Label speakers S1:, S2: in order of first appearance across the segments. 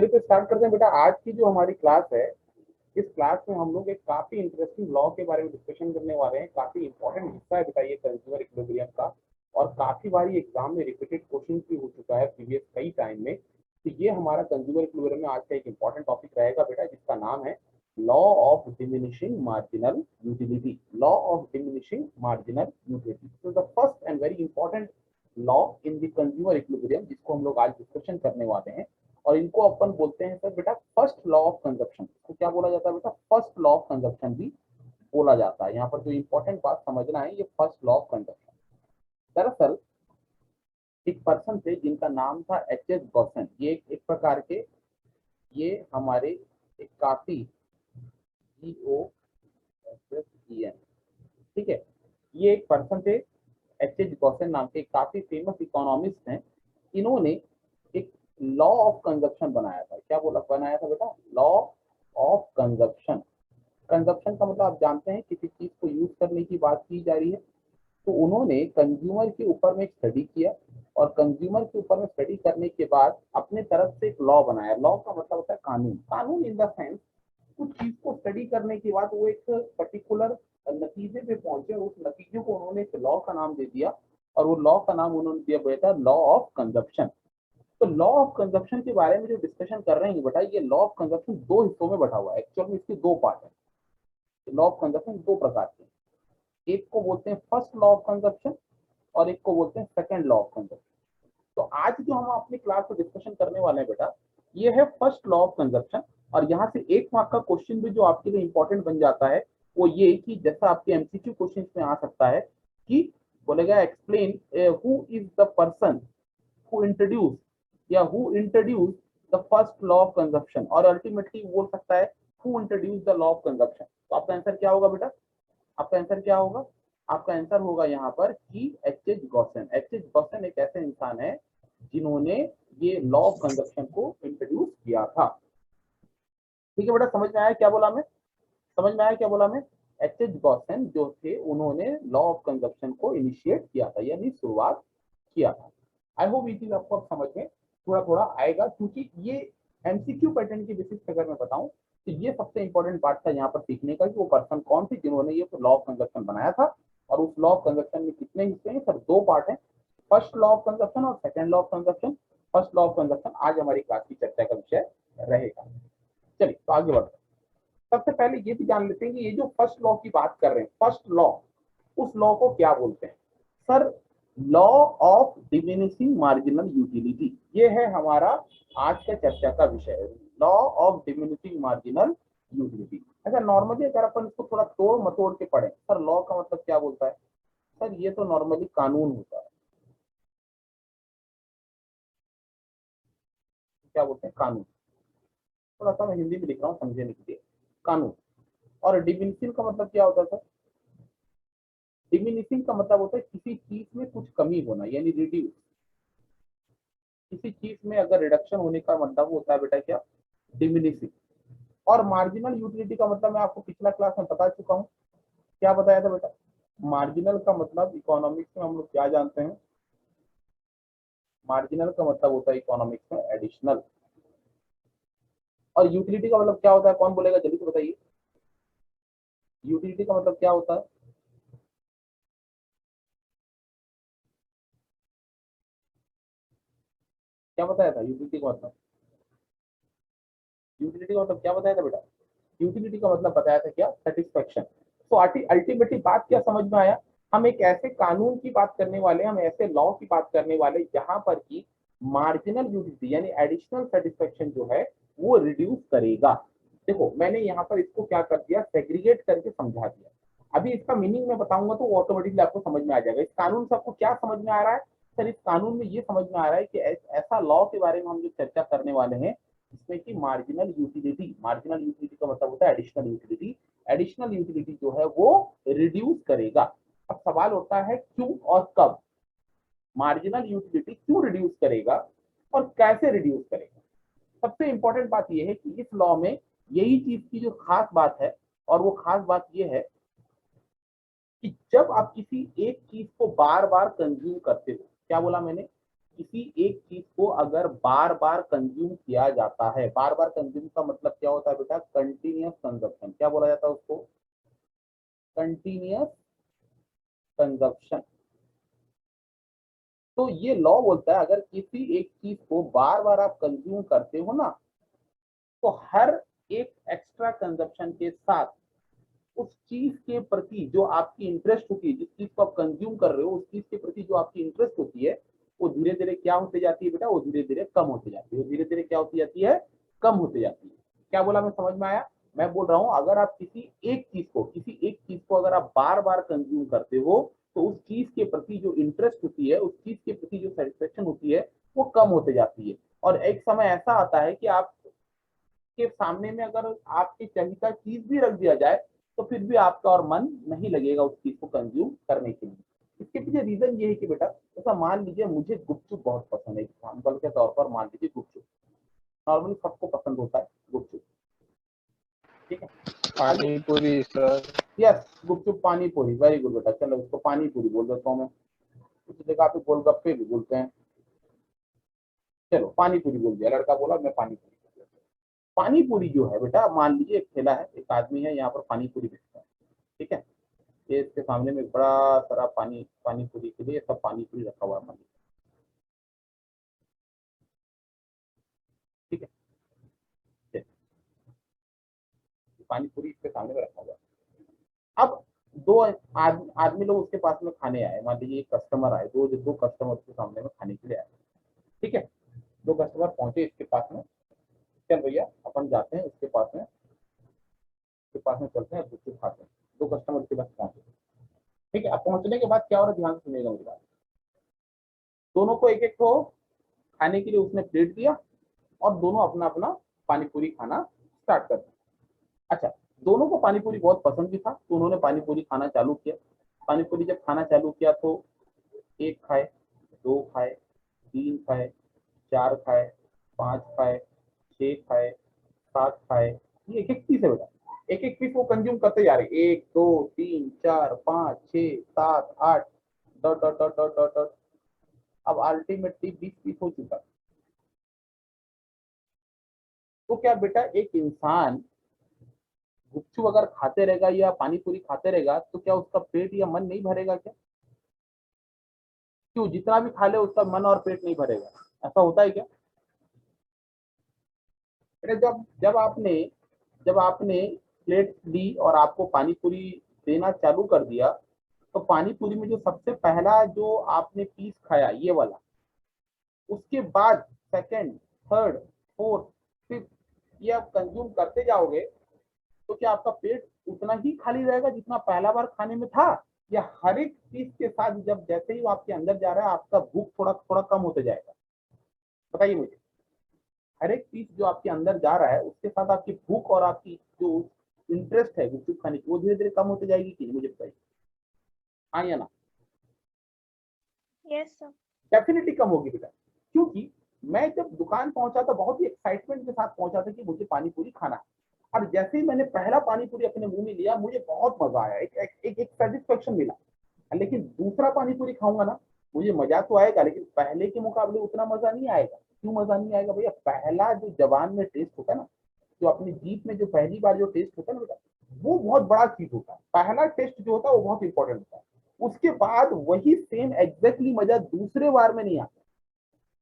S1: चलिए तो स्टार्ट करते हैं बेटा। आज की जो हमारी क्लास है, इस क्लास में हम लोग एक काफी इंटरेस्टिंग लॉ के बारे में डिस्कशन करने वाले हैं। काफी इंपॉर्टेंट हिस्सा है बेटा ये कंज्यूमर इक्विलिब्रियम का, और काफी बारी एग्जाम में रिपीटेड क्वेश्चन भी हो चुका है प्रीवियस कई टाइम में। तो ये हमारा कंज्यूमर इक्विलिब्रियम में आज का एक इंपॉर्टेंट टॉपिक रहेगा बेटा, जिसका नाम है law of diminishing marginal utility. Law of diminishing marginal utility, तो the first and very important law in the consumer equilibrium, जिसको हम लोग आज डिस्कशन करने वाले हैं। और इनको अपन बोलते हैं सर बेटा फर्स्ट लॉ ऑफ कंजप्शन। तो क्या बोला जाता है बेटा? फर्स्ट लॉ ऑफ कंजप्शन भी बोला जाता है। यहाँ पर जो इंपॉर्टेंट बात समझना है, ये फर्स्ट लॉ ऑफ कंजप्शन। दरअसल एक पर्सन थे जिनका नाम था एच गॉसन। ये एक प्रकार के, ये हमारे एक काफी GOSSEN, ठीक है। ये एक पर्सन थे एच गॉसन नाम के, काफी फेमस इकोनॉमिस्ट हैं। इन्होंने एक लॉ ऑफ कंजप्शन बनाया था। क्या बोला बनाया था बेटा? Law of consumption. कंजप्शन का मतलब आप जानते हैं, किसी चीज को यूज करने की बात की जा रही है। तो उन्होंने कंज्यूमर के ऊपर में एक स्टडी किया, और कंज्यूमर के ऊपर में स्टडी करने के बाद अपने तरफ से एक लॉ बनाया। लॉ का मतलब होता है कानून। कानून इन द सेंस, कुछ चीज को स्टडी करने के बाद वो एक पर्टिकुलर नतीजे पे पहुंचे, और उस नतीजे को उन्होंने एक लॉ का नाम दे दिया, और वो लॉ का नाम उन्होंने दिया बेटा लॉ ऑफ कंजप्शन। तो लॉ ऑफ कंजप्शन के बारे में जो डिस्कशन कर रहे हैं बेटा, ये लॉ ऑफ कंजप्शन दो हिस्सों में बटा हुआ है। एक्चुअल में इसके दो पार्ट है। लॉ ऑफ कंजप्शन दो प्रकार के हैं। एक को बोलते हैं फर्स्ट लॉ ऑफ कंजप्शन, और एक को बोलते हैं सेकंड लॉ ऑफ कंजप्शन। तो आज जो हम अपनी क्लास में डिस्कशन करने वाले हैं बेटा, ये है फर्स्ट लॉ ऑफ कंजप्शन। और यहाँ से एक मार्क का क्वेश्चन भी जो आपके लिए इंपॉर्टेंट बन जाता है, वो ये कि जैसा आपके एमसीक्यू क्वेश्चन में आ सकता है कि बोलेगा explain who is the person who introduce, या who introduce the first law of consumption, और अल्टीमेटली बोल सकता है who introduce the law of consumption. तो आपका आंसर क्या होगा बेटा? आपका आंसर क्या होगा? आपका आंसर होगा यहाँ पर कि एच गॉसन। एच गॉसन एक ऐसे इंसान है जिन्होंने ये लॉ ऑफ कंजप्शन को इंट्रोड्यूस किया था। ठीक है बेटा, समझ में आया क्या बोला मैं? समझ में आया क्या बोला मैं? एच गॉसन जो थे, उन्होंने लॉ ऑफ कंजप्शन को इनिशिएट किया था, यानी शुरुआत किया था। आई होप ये चीज आपको अब समझ में थोड़ा थोड़ा आएगा, क्योंकि ये एमसीक्यू पैटर्न की बेसिस पे अगर मैं बताऊं, तो ये सबसे इंपॉर्टेंट पार्ट था यहाँ पर सीखने का, कि वो पर्सन कौन थे जिन्होंने ये लॉ ऑफ कंजप्शन बनाया था। और उस लॉ ऑफ कंजप्शन में कितने हिस्से हैं सर? दो पार्ट है, फर्स्ट लॉ ऑफ कंजप्शन और second law of consumption. First law of consumption आज हमारी क्लास की चर्चा का विषय रहेगा। चलिए तो आगे बढ़ते हैं। सबसे पहले ये भी जान लेते हैं कि ये जो फर्स्ट लॉ की बात कर रहे हैं, फर्स्ट लॉ, उस लॉ को क्या बोलते हैं sir? Law of diminishing marginal utility, ये है हमारा आज का चर्चा का विषय, law of diminishing marginal utility. अच्छा, नॉर्मली अगर अपन इसको थोड़ा तोड़ मतोड़ के पढ़े, सर लॉ का मतलब क्या बोलता है? सर ये तो नॉर्मली कानून होता है। क्या बोलते हैं? कानून। थोड़ा सा मैं हिंदी में लिख रहा हूँ समझने के लिए। कानून। और डिमिनिशिंग का मतलब क्या होता है सर? डिमिनिशिंग का मतलब होता है किसी चीज में कुछ कमी होना, यानी रिड्यूस। किसी चीज में अगर रिडक्शन होने का मतलब होता है बेटा क्या? डिमिनिशिंग। और मार्जिनल यूटिलिटी का मतलब मैं आपको पिछला क्लास में बता चुका हूँ। क्या बताया था बेटा? मार्जिनल का मतलब इकोनॉमिक्स में हम लोग क्या जानते हैं? मार्जिनल का मतलब होता है इकोनॉमिक्स में एडिशनल। और यूटिलिटी का मतलब क्या होता है? कौन बोलेगा, जल्दी से बताइए। यूटिलिटी का मतलब क्या होता है? क्या बताया था यूटिलिटी का मतलब? यूटिलिटी का मतलब क्या बताया था बेटा? यूटिलिटी का मतलब बताया था क्या? सेटिस्फेक्शन। तो अल्टीमेटली बात क्या समझ में आया? हम एक ऐसे कानून की बात करने वाले, हम ऐसे लॉ की बात करने वाले जहां पर की मार्जिनल यूटिलिटी यानी एडिशनल सेटिस्फेक्शन जो है वो रिड्यूस करेगा। देखो मैंने यहाँ पर इसको क्या कर दिया, सेग्रीगेट करके समझा दिया। अभी इसका मीनिंग मैं बताऊंगा तो ऑटोमेटिकली आपको समझ में आ जाएगा। इस कानून से आपको क्या समझ में आ रहा है सर? इस कानून में ये समझ में आ रहा है कि ऐसा लॉ के बारे में हम जो चर्चा करने वाले हैं, जिसमें कि मार्जिनल यूटिलिटी, मार्जिनल यूटिलिटी का मतलब होता है एडिशनल यूटिलिटी। एडिशनल यूटिलिटी जो है वो रिड्यूस करेगा। अब सवाल होता है क्यों और कब? मार्जिनल यूटिलिटी क्यों रिड्यूस करेगा और कैसे रिड्यूस करेगा? सबसे इंपॉर्टेंट बात यह है कि इस लॉ में यही चीज की जो खास बात है, और वो खास बात यह है कि जब आप किसी एक चीज को बार बार कंज्यूम करते हो, क्या बोला मैंने? किसी एक चीज को अगर बार बार कंज्यूम किया जाता है, बार बार कंज्यूम का मतलब क्या होता है बेटा, कंटिन्यूअस कंजप्शन, क्या बोला जाता है उसको, कंटिन्यूअस कंजप्शन। तो ये लॉ बोलता है अगर किसी एक चीज को बार बार आप कंज्यूम करते हो ना, तो हर एक एक्स्ट्रा कंजप्शन के साथ उस चीज के प्रति जो आपकी इंटरेस्ट होती है, जिस चीज को आप कंज्यूम कर रहे हो उस चीज के प्रति जो आपकी इंटरेस्ट होती है, वो धीरे धीरे क्या होते जाती है बेटा, वो धीरे धीरे कम होती जाती है, वो धीरे धीरे क्या होती जाती है, कम होती जाती है। क्या बोला मैं, समझ में आया? मैं बोल रहा हूं अगर आप किसी एक चीज को अगर आप बार बार कंज्यूम करते हो, तो उस चीज के प्रति जो इंटरेस्ट होती है, उस चीज के प्रति जो सेटिस्फेक्शन होती है, वो कम होते जाती है। और एक समय ऐसा आता है कि आप के सामने में अगर आपकी चहिता चीज भी रख दिया जाए, तो फिर भी आपका और मन नहीं लगेगा उस चीज को कंज्यूम करने के लिए। इसके पीछे रीजन ये है कि बेटा, जैसा मान लीजिए मुझे गुपचुप बहुत पसंद है, एग्जाम्पल के तौर पर मान लीजिए गुपचुप, नॉर्मली सबको पसंद होता है गुपचुप, ठीक है। आगे,
S2: पानी पूरी सर।
S1: यस, गुपचुप पानी पूरी, वेरी गुड बेटा, चलो उसको पानी पूरी बोल देता हूँ मैं, उसी जगह पे गोलगप्पे भी बोलते हैं। चलो पानी पूरी बोल दिया, लड़का बोला मैं पानी पूरी। पानी पूरी जो है बेटा, मान लीजिए एक ठेला है, एक आदमी है यहाँ पर पानी पूरी बेचता है, ठीक है। ये इसके सामने में बड़ा सारा पानी पूरी के लिए सब पानी पूरी रखा हुआ है, ठीक है। चलिए, पानी पूरी इसके सामने में रखा हुआ है। अब दो आदमी लोग उसके पास में खाने आए, मान लीजिए एक कस्टमर आए, दो दो कस्टमर उसके सामने में खाने के लिए आए, ठीक है। दो कस्टमर पहुंचे इसके पास में, चल भैया अपन जाते हैं उसके पास में चलते हैं, गुपचुप खाते हैं। दो कस्टमर उसके पास पहुंचे, ठीक है। अब पहुंचने के बाद क्या हो रहा है, ध्यान से सुनिएगा मेरी बात। दोनों को एक एक को खाने के लिए उसने प्लेट दिया, और दोनों अपना अपना पानी पूरी खाना स्टार्ट कर दिया। अच्छा, दोनों को पानी पूरी बहुत पसंद भी था, तो उन्होंने पानी पूरी खाना चालू किया। पानी पूरी जब खाना चालू किया तो एक खाए, दो खाए, तीन खाए, चार खाए, पांच खाए, छह खाए, सात खाए, ये एक एक पीस है बेटा, एक एक पीस वो कंज्यूम करते जा रहे, एक दो तीन चार पाँच छह सात आठ, dot dot dot dot dot dot. अब अल्टीमेटली 20 पीस हो चुका। तो क्या बेटा, एक इंसान गुपचुप अगर खाते रहेगा या पानी पूरी खाते रहेगा, तो क्या उसका पेट या मन नहीं भरेगा क्या? क्यों, जितना भी खा ले उसका मन और पेट नहीं भरेगा, ऐसा होता है क्या? बेटा जब आपने प्लेट ली और आपको पानी पूरी देना चालू कर दिया, तो पानी पूरी में जो सबसे पहला जो आपने पीस खाया ये वाला, उसके बाद सेकंड, थर्ड, फोर्थ, फिफ्थ, ये आप कंज्यूम करते जाओगे, तो क्या आपका पेट उतना ही खाली रहेगा जितना पहला बार खाने में था, या हर एक चीज के साथ जब जैसे ही वो आपके अंदर जा रहा है आपका भूख थोड़ा थोड़ा कम होते जाएगा? बताइए मुझे, हर एक चीज जो आपके अंदर जा रहा है उसके साथ आपकी भूख और आपकी जो इंटरेस्ट है गुपचुप खाने की, वो धीरे धीरे कम होते जाएगी कि नहीं, मुझे बताइए, हाँ या ना?
S3: Yes sir.
S1: डेफिनेटली कम होगी बेटा, क्योंकि मैं जब दुकान पहुंचा था बहुत ही एक्साइटमेंट के साथ पहुंचा था कि मुझे पानी पूरी खाना है, और जैसे ही मैंने पहला पानी पूरी अपने मुंह में लिया मुझे बहुत मजा आया, एक सेटिस्फेक्शन मिला। लेकिन दूसरा पानी पूरी खाऊंगा ना, मुझे मजा तो आएगा, लेकिन पहले के मुकाबले उतना मजा नहीं आएगा। क्यों मजा नहीं आएगा भैया? पहला जो जबान में टेस्ट होता है ना, जो अपनी जीभ में जो पहली बार जो टेस्ट होता है ना बेटा, वो बहुत बड़ा चीज होता है। पहला टेस्ट जो होता है वो बहुत इंपॉर्टेंट होता है। उसके बाद वही सेम एग्जैक्टली मजा दूसरे बार में नहीं आता।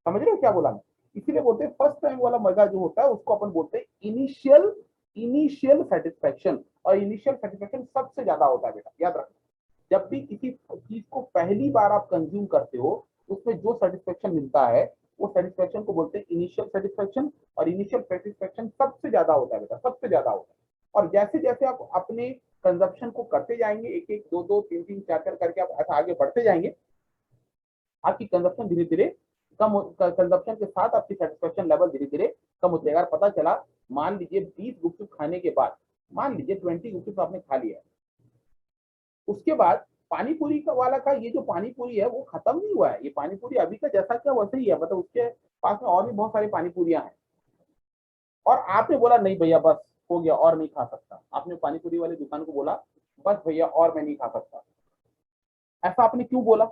S1: समझ रहे हो क्या बोला मैं? इसीलिए बोलते हैं फर्स्ट टाइम वाला मजा जो होता है उसको अपन बोलते हैं इनिशियल इनिशियल सेटिस्फेक्शन। और इनिशियल सेटिस्फेक्शन सबसे ज्यादा होता है बेटा, याद रखना। जब भी किसी चीज को पहली बार आप कंज्यूम करते हो, उसमें जो सेटिस्फेक्शन मिलता है वो सेटिस्फेक्शन को बोलते हैं इनिशियल सेटिस्फेक्शन। और इनिशियल सेटिस्फेक्शन सबसे ज्यादा होता है बेटा, सबसे ज्यादा होता है। और जैसे जैसे आप अपने कंजप्शन को करते जाएंगे, एक एक दो दो तीन तीन चार चार करके आप ऐसा आगे बढ़ते जाएंगे, आपकी कंजप्शन धीरे धीरे कंजप्शन के साथ आपकी सेटिस्फेक्शन लेवल धीरे धीरे कम होते अगर पता चला, मान लीजिए 20 गुपचुप खाने के बाद, मान लीजिए 20 गुपचुप आपने खा लिया, उसके बाद पानी पूरी का वाला का ये जो पानी पूरी है वो खत्म नहीं हुआ है। ये पानी पूरी अभी का जैसा क्या वैसे ही है, मतलब उसके पास में और भी बहुत सारी पानी पूरियां हैं। और आपने बोला नहीं भैया बस हो गया और नहीं खा सकता, आपने पानी पूरी वाली दुकान को बोला बस भैया और मैं नहीं खा सकता। ऐसा आपने क्यों बोला?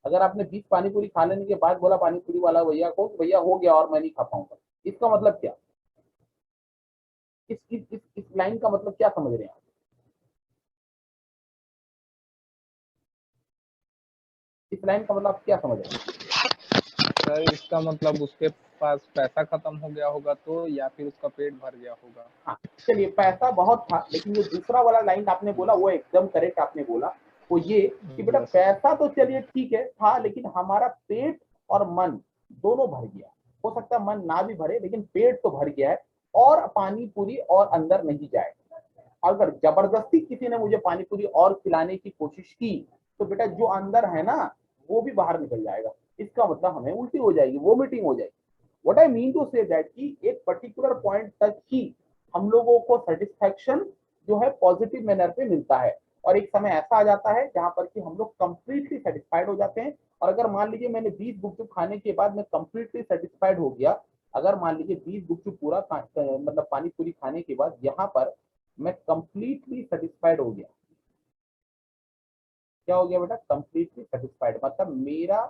S1: अगर आपने 20 पानी पूरी खा लेने के बाद बोला पानी पूरी वाला भैया को भैया हो गया और मैं नहीं खा पाऊंगा, इसका मतलब क्या? इस लाइन का मतलब क्या समझ रहे हैं आप? इस लाइन का मतलब आप क्या समझ रहे हैं?
S2: सर इसका मतलब उसके पास पैसा खत्म हो गया होगा तो, या फिर उसका पेट भर गया होगा।
S1: हाँ, चलिए पैसा बहुत था, लेकिन जो दूसरा वाला लाइन आपने बोला वो एकदम करेक्ट आपने बोला। वो ये कि बेटा
S2: यस सर।
S1: पैसा तो चलिए ठीक है था, लेकिन हमारा पेट और मन दोनों भर गया। हो सकता है मन ना भी भरे, लेकिन पेट तो भर गया है, और पानी पूरी और अंदर नहीं जाए। अगर जबरदस्ती किसी ने मुझे पानी पूरी और खिलाने की कोशिश की, तो बेटा जो अंदर है ना वो भी बाहर निकल जाएगा। इसका मतलब हमें उल्टी हो जाएगी, वोमिटिंग हो जाएगी। What I mean to say that कि एक पर्टिकुलर पॉइंट तक ही हम लोगों को सेटिस्फैक्शन जो है पॉजिटिव मैनर पे मिलता है, और एक समय ऐसा आ जाता है जहां पर कि हम लोग कंप्लीटली सेटिस्फाइड हो जाते हैं। और अगर मान लीजिए मैंने 20 गुपचुप खाने के बाद मैं कंप्लीटली सेटिस्फाइड हो गया, अगर मान लीजिए 20 गुपचुप पूरा मतलब पानी पूरी खाने के बाद यहाँ पर मैं कंप्लीटली सेटिस्फाइड हो गया। क्या हो गया बेटा? कंप्लीटली सेटिस्फाइड, मतलब मेरा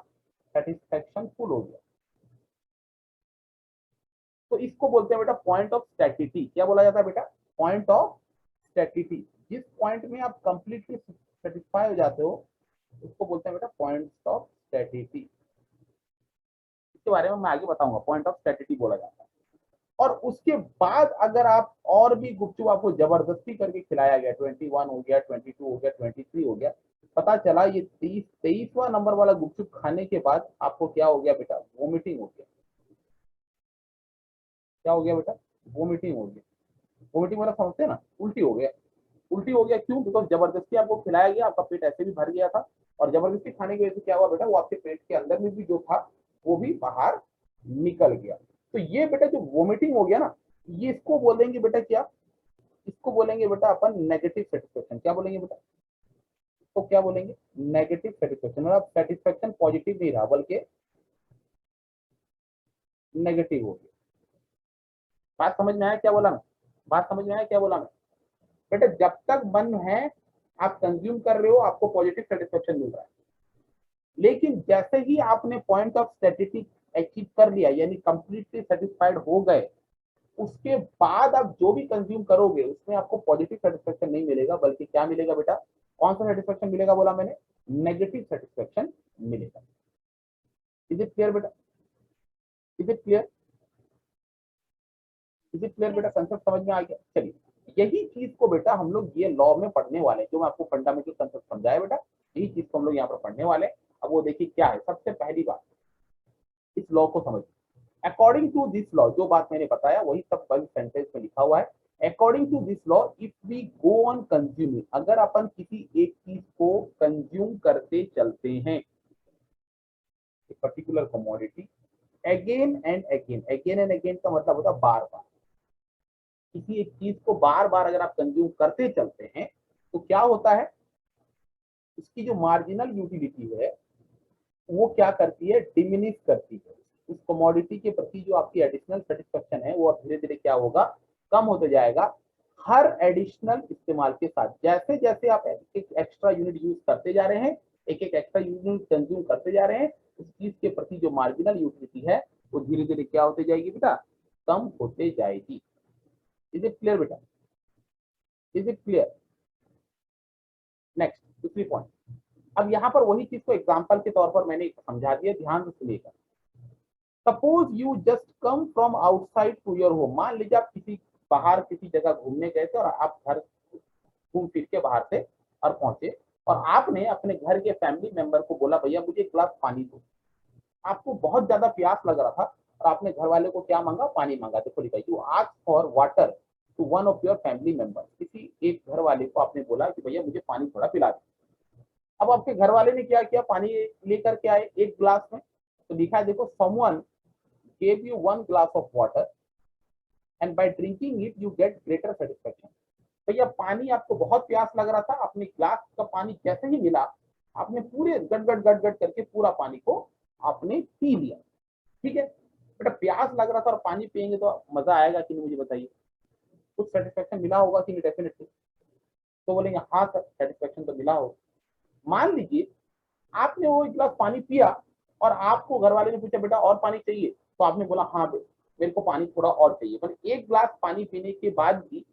S1: सेटिस्फेक्शन फुल हो गया। तो इसको बोलते हैं बेटा पॉइंट ऑफ स्टैटिटी। क्या बोला जाता है बेटा? Point of satiety. जिस पॉइंट में आप कंप्लीटली सेटिस्फाई हो जाते हो उसको बोलते हैं बेटा पॉइंट ऑफ स्टैटिटी। इसके बारे में मैं आगे बताऊंगा, पॉइंट ऑफ स्टैटिटी बोला जाता है। और उसके बाद अगर आप और भी गुपचुप आपको जबरदस्ती करके खिलाया गया, 21 हो गया, 22 हो गया, 23 हो गया, पता चला ये 23वां नंबर वाला गुपचुप खाने के बाद आपको क्या हो गया बेटा? वोमिटिंग हो गया। क्या हो गया बेटा? वोमिटिंग हो गया। वोमिटिंग वाला समझते हैं ना, उल्टी हो गया। उल्टी हो गया क्यों? बिकॉज जबरदस्ती आपको खिलाया गया, आपका पेट ऐसे भी भर गया था, और जबरदस्ती खाने की वजह से क्या हुआ बेटा? वो आपके पेट के अंदर में भी जो था वो भी बाहर निकल गया। तो ये बेटा जो वोमिटिंग हो गया ना, ये इसको बोलेंगे बेटा क्या? इसको बोलेंगे बेटा अपन नेगेटिव सेटिस्फेक्शन। क्या बोलेंगे बेटा? तो क्या बोलेंगे? Negative satisfaction. मतलब सेटिस्फेक्शन पॉजिटिव नहीं रहा बल्कि नेगेटिव हो गया। बात समझ में आया क्या बोला मैं? बात समझ में आया क्या बोला मैं? बेटा जब तक मन है आप कंज्यूम कर रहे हो, आपको पॉजिटिव सेटिस्फेक्शन मिल रहा है। लेकिन जैसे ही आपने पॉइंट ऑफ स्टैटिटी अचीव कर लिया, यानी कंप्लीटली सेटिस्फाइड हो गए, उसके बाद आप जो भी कंज्यूम करोगे उसमें आपको पॉजिटिव सेटिस्फेक्शन नहीं मिलेगा, बल्कि क्या मिलेगा बेटा? कौन सा सेटिस्फेक्शन मिलेगा बोला मैंने? नेगेटिव सेटिस्फेक्शन मिलेगा। इज इट क्लियर बेटा? Is it clear? Is it clear बेटा? कंसेप्ट समझ में आ गया? चलिए यही चीज को बेटा हम लोग ये लॉ में पढ़ने वाले हैं, जो मैं आपको फंडामेंटल कंसेप्ट समझाया बेटा, यही चीज को हम लोग यहाँ पर पढ़ने वाले हैं। अब वो देखिए क्या है। सबसे पहली बात, इस लॉ को समझिए। अकॉर्डिंग टू दिस लॉ, जो बात मैंने बताया वही सब बल्क सेंटेंस में लिखा हुआ है। According to this law, if we go on consuming, अगर अपन किसी एक चीज को कंज्यूम करते चलते हैं, particular commodity, again and again, again and again का मतलब होता है बार बार। किसी एक चीज को बार बार अगर आप कंज्यूम करते चलते हैं तो क्या होता है? उसकी जो मार्जिनल यूटिलिटी है वो क्या करती है? डिमिनिश करती है। उस कमोडिटी के प्रति जो आपकी एडिशनल सेटिस्फेक्शन है वो धीरे धीरे क्या होगा? कम होते जाएगा। हर एडिशनल इस्तेमाल के साथ जैसे जैसे आप एक एक्स्ट्रा यूनिट यूज करते जा रहे हैं, एक एक एक्स्ट्रा यूनिट कंज्यूम करते जा रहे हैं, उस चीज के प्रति जो मार्जिनल यूटिलिटी है वो धीरे धीरे क्या होते जाएगी बेटा? कम होते जाएगी। इज इट क्लियर बेटा? Is it clear? नेक्स्ट दूसरी पॉइंट। अब यहाँ पर वही चीज को एग्जाम्पल के तौर पर मैंने समझा दिया, ध्यान से सुनिएगा। Suppose you just come from outside to your home. मान लीजिए आप किसी बाहर किसी जगह घूमने गए थे और आप घर घूम फिर के बाहर से और पहुंचे, और आपने अपने घर के फैमिली मेंबर को बोला भैया मुझे एक गिलास पानी दो। आपको बहुत ज्यादा प्यास लग रहा था और आपने घर वाले को क्या मांगा? पानी मांगा। देखो लिखा, you ask for water to one of your family member. किसी एक घर वाले को आपने बोला कि भैया मुझे पानी थोड़ा पिला दो। अब आपके घर वाले ने क्या किया? पानी लेकर के आए एक ग्लास में। तो लिखा है देखो, someone gave you one glass of water and by drinking it you get greater satisfaction। तो यह पानी, आपको बहुत प्यास लग रहा था, अपने ग्लास का पानी जैसे ही मिला आपने पूरे गट गट गट गट करके पूरा पानी को आपने पी लिया। ठीक है बेटा, प्यास लग रहा था और पानी पियेंगे तो मजा आएगा कि नहीं? मुझे बताइए, कुछ सेटिस्फेक्शन मिला होगा कि नहीं? डेफिनेटली। तो बोलेंगे हाँ सर सेटिस्फेक्शन तो मिला होगा। मान लीजिए आपने वो एक गिलास पानी पिया और आपको घर वाले ने पूछा बेटा और पानी चाहिए, तो आपने बोला हाँ मेरे को पानी थोड़ा और चाहिए, पर एक गिलास पानी पीने के बाद भी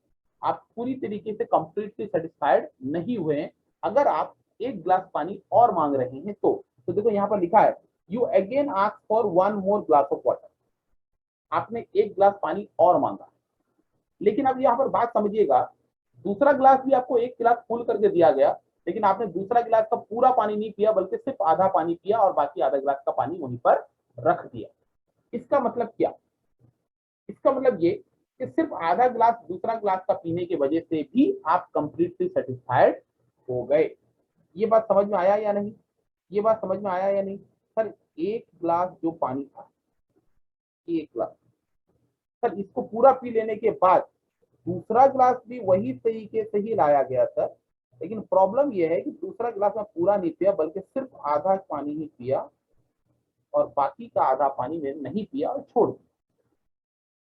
S1: आप पूरी तरीके से कंप्लीटली सेटिस्फाइड नहीं हुए हैं। अगर आप एक गिलास पानी और मांग रहे हैं तो देखो यहाँ पर लिखा है you again ask for one more glass of water. आपने एक गिलास पानी और मांगा, लेकिन अब यहाँ पर बात समझिएगा, दूसरा गिलास भी आपको एक गिलास फुल करके दिया गया, लेकिन आपने दूसरा गिलास का पूरा पानी नहीं पिया बल्कि सिर्फ आधा पानी पिया और बाकी आधा गिलास का पानी वहीं पर रख दिया। इसका मतलब क्या? इसका मतलब ये कि सिर्फ आधा गिलास दूसरा गिलास का पीने की वजह से भी आप कंप्लीटली सेटिस्फाइड हो गए। ये बात समझ में आया या नहीं? ये बात समझ में आया या नहीं? सर एक गिलास जो पानी था, एक गिलास, सर इसको पूरा पी लेने के बाद दूसरा गिलास भी वही तरीके से ही लाया गया सर, लेकिन प्रॉब्लम यह है कि दूसरा गिलास में पूरा नहीं पिया बल्कि सिर्फ आधा पानी ही पिया और बाकी का आधा पानी मैंने नहीं पिया और छोड़ दिया।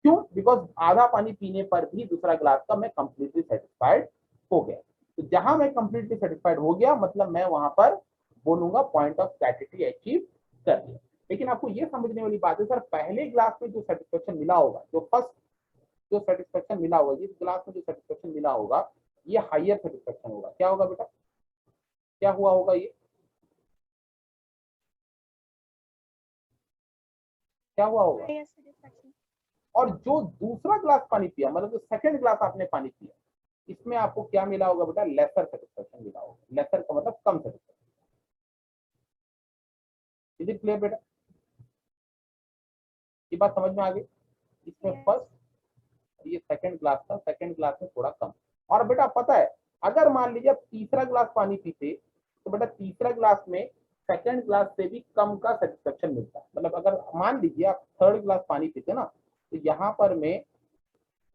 S1: क्यों? बिकॉज आधा पानी पीने पर भी दूसरा गिलास का मैं कंप्लीटली सेटिस्फाइड हो गया। तो जहां मैं कंप्लीटली सेटिस्फाइड हो गया मतलब मैं वहां पर बोलूंगा पॉइंट ऑफ सैटिस्फैक्शन अचीव कर लिया। लेकिन आपको ये समझने वाली बात है सर, पहले गिलास में जो सेटिस्फेक्शन मिला होगा, जो फर्स्ट जो सेटिस्फेक्शन मिला होगा, जिस गिलास में जो सेटिस्फेक्शन मिला होगा, ये हायर सेटिस्फेक्शन होगा। क्या होगा बेटा? क्या हुआ होगा? ये क्या हुआ होगा? और जो दूसरा गिलास पानी पिया, मतलब जो सेकंड गिलास आपने पानी पिया, इसमें आपको क्या मिला होगा बेटा? लेसर सेटिस्फेक्शन मिला होगा। लेसर का मतलब कम सेटिस्फेक्शन। इज इट क्लियर बेटा? ये बात समझ में आ गई? इसमें फर्स्ट ये सेकंड ग्लास था, सेकंड ग्लास में थोड़ा कम। और बेटा पता है, अगर मान लीजिए आप तीसरा ग्लास पानी पीते तो बेटा तीसरा ग्लास में सेकंड ग्लास से भी कम का सेटिस्फेक्शन मिलता है। मतलब अगर मान लीजिए आप थर्ड ग्लास पानी पीते ना, तो यहाँ पर में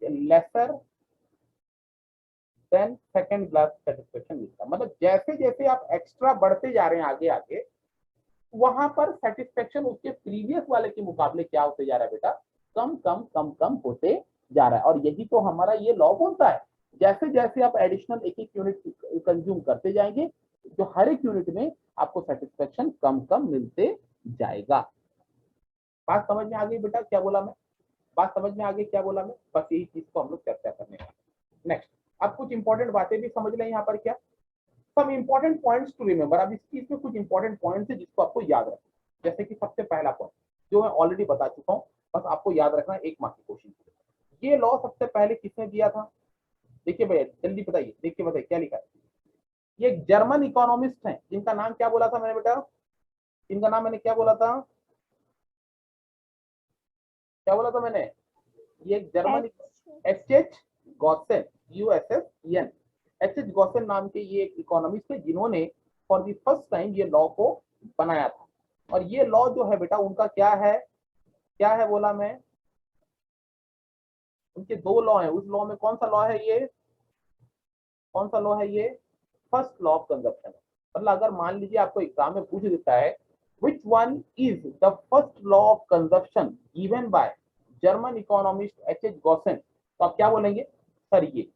S1: lesser than second glass satisfaction मिलता है। मतलब जैसे जैसे आप एक्स्ट्रा बढ़ते जा रहे हैं आगे आगे, वहां पर सेटिस्फेक्शन उसके प्रीवियस वाले के मुकाबले क्या होते जा रहा है बेटा? कम कम कम कम होते जा रहा है। और यही तो हमारा ये लॉ बोलता है, जैसे जैसे आप एडिशनल एक एक यूनिट कंज्यूम करते जाएंगे, जो हर एक यूनिट में आपको सेटिस्फेक्शन कम कम मिलते जाएगा। बात समझ में आ गई बेटा क्या बोला मैं? बात समझ में आ गई क्या बोला मैं? बस यही चीज को हम लोग चर्चा करने वाले। नेक्स्ट, अब कुछ इंपॉर्टेंट बातें भी समझ लें यहाँ पर। क्या some important points to remember? अब इस चीज में कुछ इंपॉर्टेंट पॉइंट्स है जिसको आपको याद रखना। जैसे कि सबसे पहला पॉइंट जो मैं ऑलरेडी बता चुका हूँ, बस आपको याद रखना एक मार्क के क्वेश्चन। ये लॉ सबसे पहले किसने दिया था? देखिए भैया जल्दी बताइए, देख के बताइए क्या लिखा है। ये एक जर्मन इकोनॉमिस्ट हैं, जिनका नाम क्या बोला था मैंने बेटा? इनका नाम मैंने क्या बोला था? क्या बोला था मैंने? ये एक जर्मन एच गॉसेन, USSEN, एच गॉसेन नाम के ये एक इकोनॉमिस्ट है जिन्होंने फॉर द फर्स्ट टाइम ये लॉ को बनाया था। और ये लॉ जो है बेटा उनका क्या है? क्या है बोला मैं? उनके दो लॉ है। उस लॉ में कौन सा लॉ है ये? कौन सा लॉ है ये? First law of consumption. मतलब अगर मान लीजिए आपको एग्जाम में पूछ देता है which one is the first law of consumption given by German economist H Gossen, तो आप क्या बोलेंगे? सर ये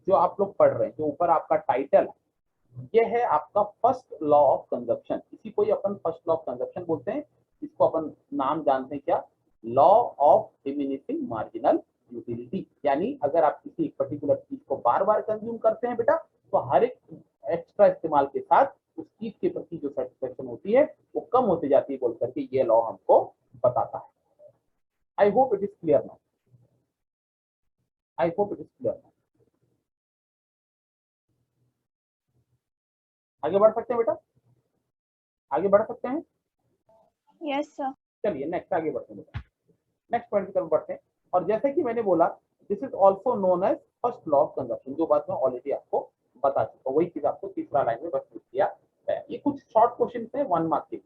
S1: जो आप लोग पढ़ रहे हैं, जो ऊपर आपका टाइटल है, ये है आपका फर्स्ट लॉ ऑफ कंजप्शन। इसी को ही अपन फर्स्ट लॉ ऑफ कंजप्शन बोलते हैं। इसको अपन नाम जानते हैं क्या? Law of diminishing marginal utility. यानी अगर आप किसी पर्टिकुलर चीज को बार बार कंज्यूम करते हैं बेटा, तो हर एक एक्स्ट्रा इस्तेमाल के साथ उस चीज के प्रति जो सेटिस्फेक्शन होती है वो कम होती जाती है, बोल करके ये लॉ हमको बताता है। I hope it is clear now. I hope it is clear now. आगे बढ़ सकते हैं बेटा? आगे बढ़ सकते हैं?
S3: Yes sir.
S1: चलिए नेक्स्ट आगे बढ़ते हैं बेटा। नेक्स्ट पॉइंट की तरफ बढ़ते हैं। और जैसे कि मैंने बोला, this is also known as first law of consumption, जो बात मैं ऑलरेडी आपको बता चुका हूँ, वही चीज आपको तीसरा लाइन में बस किया है। ये कुछ शॉर्ट क्वेश्चन थे 1 मार्क के।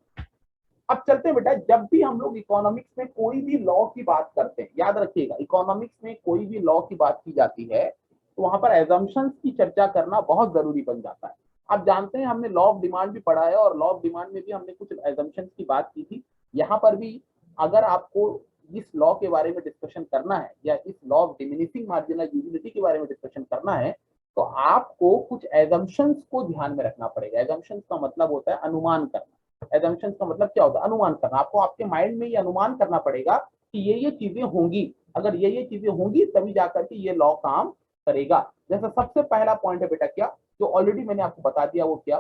S1: अब चलते हैं बेटा, जब भी हम लोग इकोनॉमिक्स में कोई भी लॉ की बात करते हैं, याद रखिएगा इकोनॉमिक्स में कोई भी लॉ की बात की जाती है तो वहां पर एजम्पशंस की चर्चा करना बहुत जरूरी बन जाता है। आप जानते हैं हमने लॉ ऑफ डिमांड भी पढ़ा है और लॉ ऑफ डिमांड में भी हमने कुछ एजम्पशंस की बात की थी। यहाँ पर भी अगर आपको इस लॉ के बारे में डिस्कशन करना है या इस law of diminishing marginal utility के बारे में डिस्कशन करना है, तो आपको कुछ एजम्पशंस को ध्यान में रखना पड़ेगा। एजम्पशंस का मतलब होता है अनुमान करना। एजम्पशन का मतलब क्या होता है? अनुमान करना। आपको आपके माइंड में ये अनुमान करना पड़ेगा कि ये चीजें होंगी, अगर ये चीजें होंगी तभी जाकर के ये लॉ काम करेगा। जैसे सबसे पहला पॉइंट है बेटा क्या, जो ऑलरेडी मैंने आपको बता दिया, वो क्या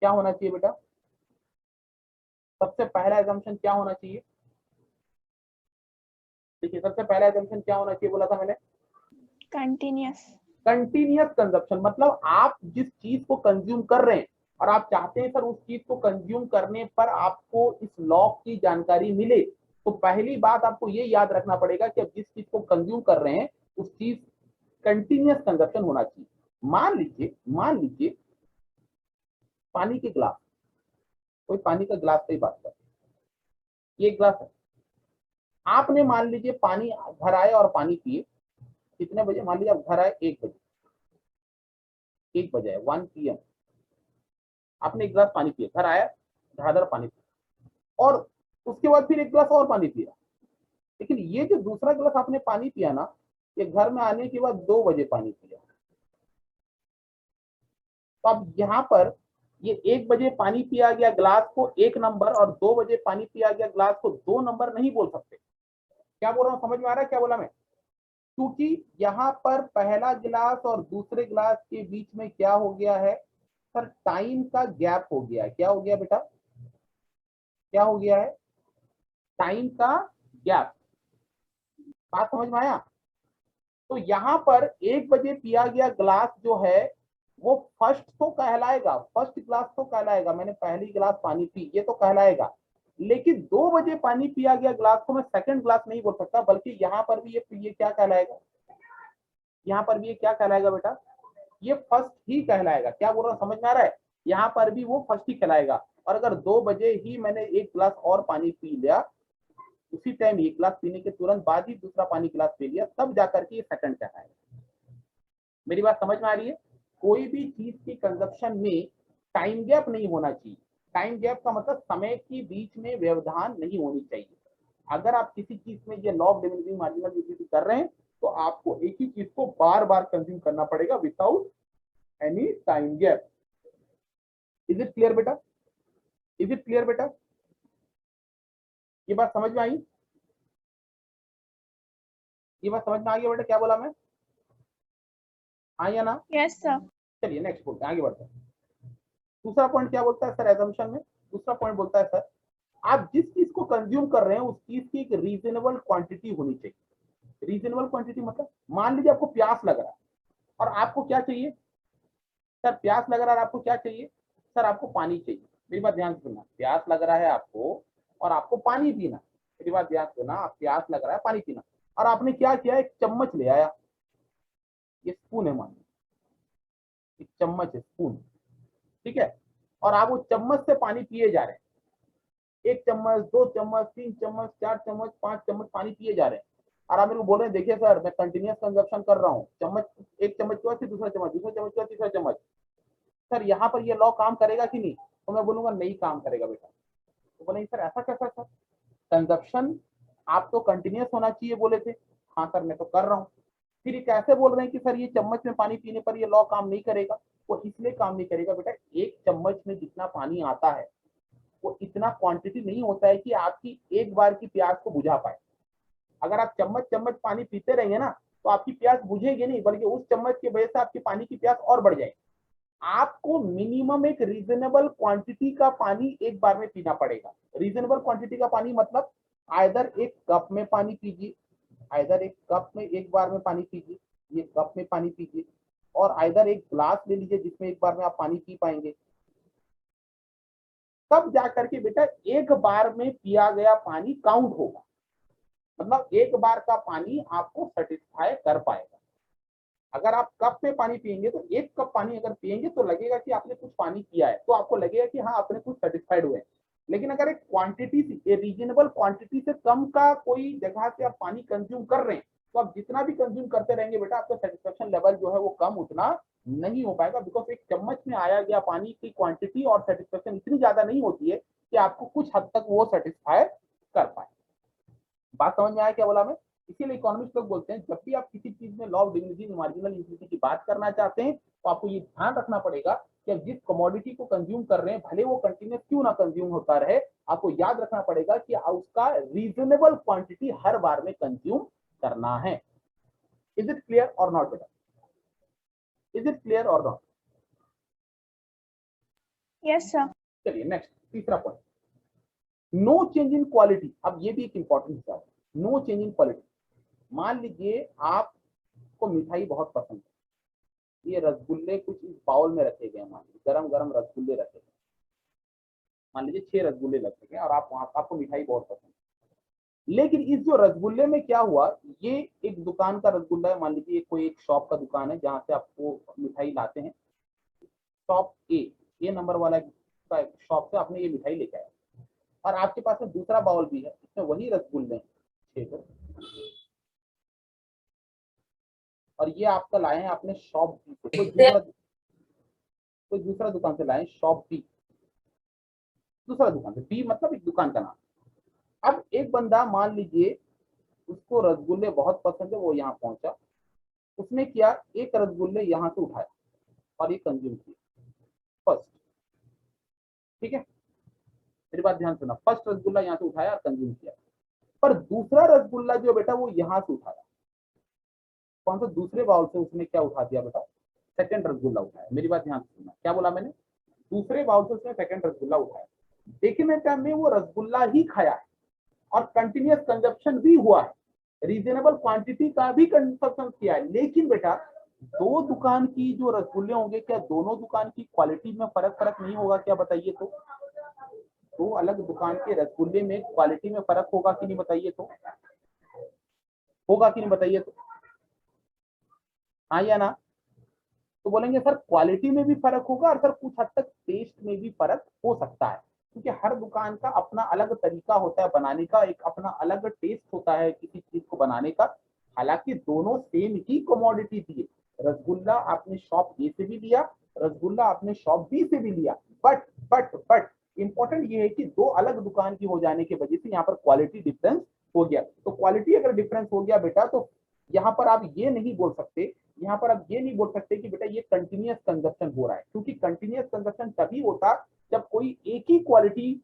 S1: क्या होना चाहिए बेटा? सबसे पहला एजम्पशन क्या होना चाहिए? देखिए सबसे पहला एजम्पशन क्या होना चाहिए बोला था मैंने?
S3: कंटिन्यूअस।
S1: कंटिन्यूअस कंजप्शन, मतलब आप जिस चीज को कंज्यूम कर रहे हैं और आप चाहते हैं सर उस चीज को कंज्यूम करने पर आपको इस लॉ की जानकारी मिले, तो पहली बात आपको ये याद रखना पड़ेगा कि आप जिस चीज को कंज्यूम कर रहे हैं उस चीज कंटिन्यूअस कंजप्शन होना चाहिए। मान लीजिए पानी के गिलास, कोई पानी का गिलास की बात कर, ये ग्लास है, आपने मान लीजिए पानी घर आए और पानी पिए। कितने बजे? मान लीजिए आप घर आए 1 बजे 1 PM, आपने 1 गिलास पानी पिया, घर आया धड़ाधड़ पानी पिया और उसके बाद फिर 1 गिलास और पानी पिया। लेकिन ये जो दूसरा गिलास आपने पानी पिया ना, ये घर में आने के बाद 2 बजे पानी पिया। तो अब यहाँ पर ये 1 बजे पानी पिया गया गिलास को 1 नंबर और 2 बजे पानी पिया गया गिलास को 2 नंबर नहीं बोल सकते। क्या बोल रहा हूँ, समझ में आ रहा है क्या बोला मैं? क्योंकि यहाँ पर पहला गिलास और दूसरे गिलास के बीच में क्या हो गया है सर? टाइम का गैप हो गया है। क्या हो गया बेटा? क्या हो गया है? टाइम का गैप। बात समझ में आया? तो यहाँ पर 1 बजे पिया गया गिलास जो है वो फर्स्ट तो कहलाएगा, फर्स्ट गिलास तो कहलाएगा, मैंने पहली गिलास पानी पी, ये तो कहलाएगा। लेकिन 2 बजे पानी पिया गया गिलास को मैं सेकंड गिलास नहीं बोल सकता, बल्कि यहाँ पर भी ये क्या कहलाएगा? यहाँ पर भी ये क्या कहलाएगा बेटा? ये फर्स्ट ही कहलाएगा। क्या बोल रहा हूँ, समझ में आ रहा है? यहाँ पर भी वो फर्स्ट ही कहलाएगा। और अगर 2 बजे ही मैंने 1 गिलास और पानी पी लिया, उसी टाइम 1 गिलास पीने के तुरंत बाद ही दूसरा पानी गिलास पी लिया, तब जाकर के ये सेकंड कहलाएगा। मेरी बात समझ में आ रही है? कोई भी चीज की कंजप्शन में टाइम गैप नहीं होना चाहिए। टाइम गैप का मतलब समय के बीच में व्यवधान नहीं होनी चाहिए। अगर आप किसी चीज में ये law of diminishing marginal utility कर रहे हैं तो आपको एक ही चीज को बार बार कंज्यूम करना पड़ेगा without any time gap. Is it clear बेटा? इज इट क्लियर बेटा? ये बात समझ में आई? ये बात समझ में आ गया बेटा क्या बोला मैं? हाँ या ना?
S3: Yes sir.
S1: चलिए नेक्स्ट बोलते हैं, आगे बढ़ते हैं। दूसरा पॉइंट क्या बोलता है सर एजम्पशन में? दूसरा पॉइंट बोलता है सर आप जिस चीज को कंज्यूम कर रहे हैं उस चीज की एक रीजनेबल क्वांटिटी होनी चाहिए। रीजनेबल क्वांटिटी मतलब मान लीजिए आपको प्यास लग रहा है और आपको क्या चाहिए सर? प्यास लग रहा है और आपको क्या चाहिए सर? आपको पानी चाहिए। मेरी बात ध्यान से सुनना, प्यास लग रहा है आपको और आपको पानी पीना। मेरी बात ध्यान से सुनना, आप प्यास लग रहा है पानी पीना और आपने क्या किया? एक चम्मच ले आया, ये स्पून है मान, एक चम्मच है स्पून, ठीक है? और आप उस चम्मच से पानी पिए जा रहे हैं, 1 चम्मच 2 चम्मच 3 चम्मच 4 चम्मच 5 चम्मच पानी पिए जा रहे हैं और आप मेरे को बोल रहे हैं देखिए सर मैं कंटिन्यूअस कंजप्शन कर रहा हूँ, चम्मच 1 चम्मच के बाद फिर दूसरा चम्मच, दूसरा चम्मच के बाद तीसरा चम्मच। सर यहाँ पर ये लॉ काम करेगा कि नहीं? तो मैं बोलूंगा नहीं काम करेगा बेटा। तो बोलेंगे सर ऐसा कैसा सर? कंजप्शन आप तो कंटिन्यूअस होना चाहिए बोले थे। हाँ सर मैं तो कर रहा हूँ। फिर ये कैसे बोल रहे हैं कि सर ये चम्मच में पानी पीने पर ये लॉ काम नहीं करेगा? वो इसलिए काम नहीं करेगा बेटा, 1 चम्मच में जितना पानी आता है वो इतना क्वांटिटी नहीं होता है कि आपकी एक बार की प्यास को बुझा पाए। अगर आप चम्मच चम्मच पानी पीते रहेंगे ना तो आपकी प्यास बुझेगी नहीं, बल्कि उस चम्मच की वजह से आपकी पानी की प्यास और बढ़ जाएगी। आपको मिनिमम एक रीजनेबल क्वांटिटी का पानी एक बार में पीना पड़ेगा। रीजनेबल क्वांटिटी का पानी मतलब आइदर एक कप में पानी पीजिए, आइदर एक कप में एक बार में पानी पीजिए, ये कप में पानी पीजिए, और आइदर एक ग्लास ले लीजिए जिसमें एक बार में आप पानी पी पाएंगे। तब जाकर के बेटा एक बार में पिया गया पानी काउंट होगा, मतलब एक बार का पानी आपको सेटिस्फाई कर पाएगा। अगर आप कप में पानी पिएंगे तो 1 कप पानी अगर पिएंगे तो लगेगा कि आपने कुछ पानी पिया है, तो आपको लगेगा कि हाँ आपने कुछ सेटिस्फाइड हुए। लेकिन अगर एक क्वांटिटी रीजनेबल क्वांटिटी से कम का कोई जगह से आप पानी कंज्यूम कर रहे हैं तो आप जितना भी कंज्यूम करते रहेंगे बेटा आपका सेटिस्फेक्शन लेवल जो है वो कम उतना नहीं हो पाएगा, बिकॉज एक चम्मच में आया गया पानी की क्वांटिटी और सेटिस्फेक्शन इतनी ज्यादा नहीं होती है कि आपको कुछ हद तक वो सेटिस्फाई कर पाए। बात समझ में आया क्या बोला मैं? इसीलिए इकोनॉमिस्ट लोग बोलते हैं जब भी आप किसी चीज में law of diminishing marginal utility की बात करना चाहते हैं तो आपको ये ध्यान रखना पड़ेगा कि आप जिस कमोडिटी को कंज्यूम कर रहे हैं भले वो कंटिन्यूस क्यों ना कंज्यूम होता रहे, आपको याद रखना पड़ेगा कि उसका रीजनेबल क्वांटिटी हर बार में कंज्यूम करना है। Is it clear or not बेटा? Is it clear or not?
S3: Yes, sir.
S1: चलिए नेक्स्ट तीसरा point, no change in quality. अब ये भी एक इंपॉर्टेंट हिस्सा है, नो चेंज इन क्वालिटी। मान लीजिए आपको मिठाई बहुत पसंद है, ये रसगुल्ले कुछ इस बाउल में रखे गए, मान लीजिए गरम गरम रसगुल्ले रखे गए, मान लीजिए 6 रसगुल्ले रखे गए और आपको मिठाई बहुत पसंद है। लेकिन इस जो रसगुल्ले में क्या हुआ, ये एक दुकान का रसगुल्ला है, मान लीजिए कोई एक शॉप का दुकान है जहां से आपको मिठाई लाते हैं, शॉप ए नंबर वाला शॉप से आपने ये मिठाई लेके आया और आपके पास में दूसरा बाउल भी है, इसमें वही रसगुल्ले हैं और ये आपका लाए हैं आपने शॉप बी से, कोई दूसरा दुकान से लाए, शॉप बी, दूसरा दुकान से, बी मतलब एक दुकान का नाम। अब एक बंदा मान लीजिए उसको रसगुल्ले बहुत पसंद है, वो यहाँ पहुंचा, उसने क्या एक रसगुल्ले यहाँ से उठाया और ये कंज्यूम किया फर्स्ट, ठीक है मेरी बात ध्यान सुना, फर्स्ट रसगुल्ला यहाँ से उठाया और कंज्यूम किया। पर दूसरा रसगुल्ला जो बेटा वो यहाँ से उठाया, कौन सा दूसरे बाउल से उसने क्या उठा दिया बेटा, सेकंड रसगुल्ला उठाया। मेरी बात ध्यान से सुनना, क्या बोला मैंने, दूसरे बाउल से उसने सेकंड रसगुल्ला उठाया। देखने टाइम में वो रसगुल्ला ही खाया है और कंटिन्यूअस कंजप्शन भी हुआ है, रीजनेबल क्वांटिटी का भी कंजप्शन किया है। लेकिन बेटा दो दुकान की जो रसगुल्ले होंगे, क्या दोनों दुकान की क्वालिटी में फर्क नहीं होगा क्या, बताइए तो? दो अलग दुकान के रसगुल्ले में क्वालिटी में फर्क होगा कि नहीं, बताइए तो? होगा कि नहीं, बताइए तो? हाँ या ना? तो बोलेंगे सर क्वालिटी में भी फर्क होगा और सर कुछ हद तक टेस्ट में भी फर्क हो सकता है, क्योंकि हर दुकान का अपना अलग तरीका होता है बनाने का, एक अपना अलग टेस्ट होता है किसी चीज को बनाने का। हालांकि दोनों सेम ही कमोडिटी थी, रसगुल्ला आपने शॉप ए से भी लिया, रसगुल्ला आपने शॉप बी से भी लिया, बट इंपॉर्टेंट ये है कि दो अलग दुकान की हो जाने की वजह से यहाँ पर क्वालिटी डिफरेंस हो गया। तो क्वालिटी अगर डिफरेंस हो गया बेटा, तो यहाँ पर आप ये नहीं बोल सकते, यहाँ पर आप ये नहीं बोल सकते कि बेटा ये कंटिन्यूअस कंजप्शन हो रहा है, क्योंकि कंटिन्यूअस कंजप्शन तभी होता जब कोई एक ही क्वालिटी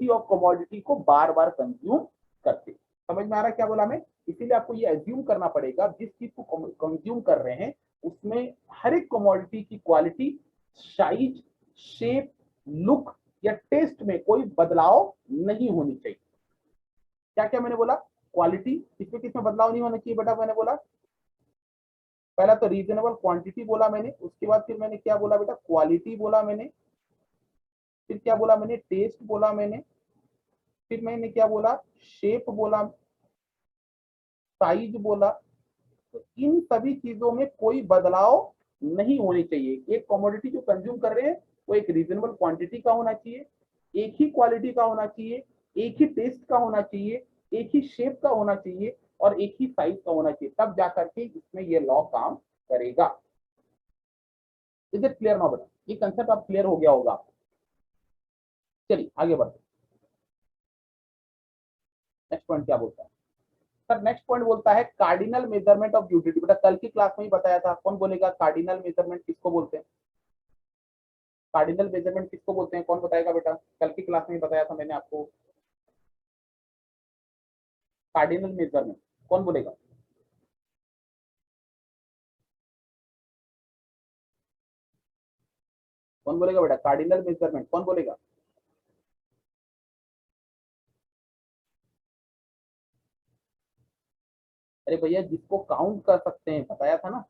S1: ऑफ कमोडिटी को बार बार कंज्यूम करते। समझ में आ रहा है क्या बोला मैं? इसीलिए आपको ये एज्यूम करना पड़ेगा जिस चीज को कंज्यूम कर रहे हैं उसमें हर एक कमोडिटी की क्वालिटी, साइज, शेप, लुक या टेस्ट में कोई बदलाव नहीं होनी चाहिए। क्या क्या मैंने बोला? क्वालिटी, इसमें किसमें बदलाव नहीं होना चाहिए बेटा? मैंने बोला पहला तो रीजनेबल क्वांटिटी बोला मैंने, उसके बाद फिर मैंने क्या बोला बेटा, क्वालिटी बोला मैंने, फिर क्या बोला मैंने, टेस्ट बोला मैंने, फिर मैंने क्या बोला, शेप बोला, साइज बोला। तो इन सभी चीजों में कोई बदलाव नहीं होने चाहिए। एक कमोडिटी जो कंज्यूम कर रहे हैं वो एक रीजनेबल क्वांटिटी का होना चाहिए, एक ही क्वालिटी का होना चाहिए, एक ही टेस्ट का होना चाहिए, एक ही शेप का होना चाहिए और एक ही साइज का होना चाहिए, तब जाकर के इसमें ये लॉ काम करेगा। इज इट क्लियर नाउ बेटा? ये कंसेप्ट आप क्लियर हो गया होगा आपको। चलिए आगे बढ़ते, नेक्स्ट पॉइंट क्या बोलता है सर? नेक्स्ट पॉइंट बोलता है कार्डिनल मेजरमेंट ऑफ यूटिलिटी। बेटा कल की क्लास में ही बताया था, कौन बोलेगा कार्डिनल मेजरमेंट किसको बोलते हैं? कार्डिनल मेजरमेंट किसको बोलते हैं, कौन बताएगा बेटा? कल की क्लास में ही बताया था मैंने आपको, कार्डिनल मेजरमेंट कौन बोलेगा? कौन बोलेगा बेटा कार्डिनल मेजरमेंट, कौन बोलेगा? अरे भैया जिसको काउंट कर सकते हैं, बताया था ना,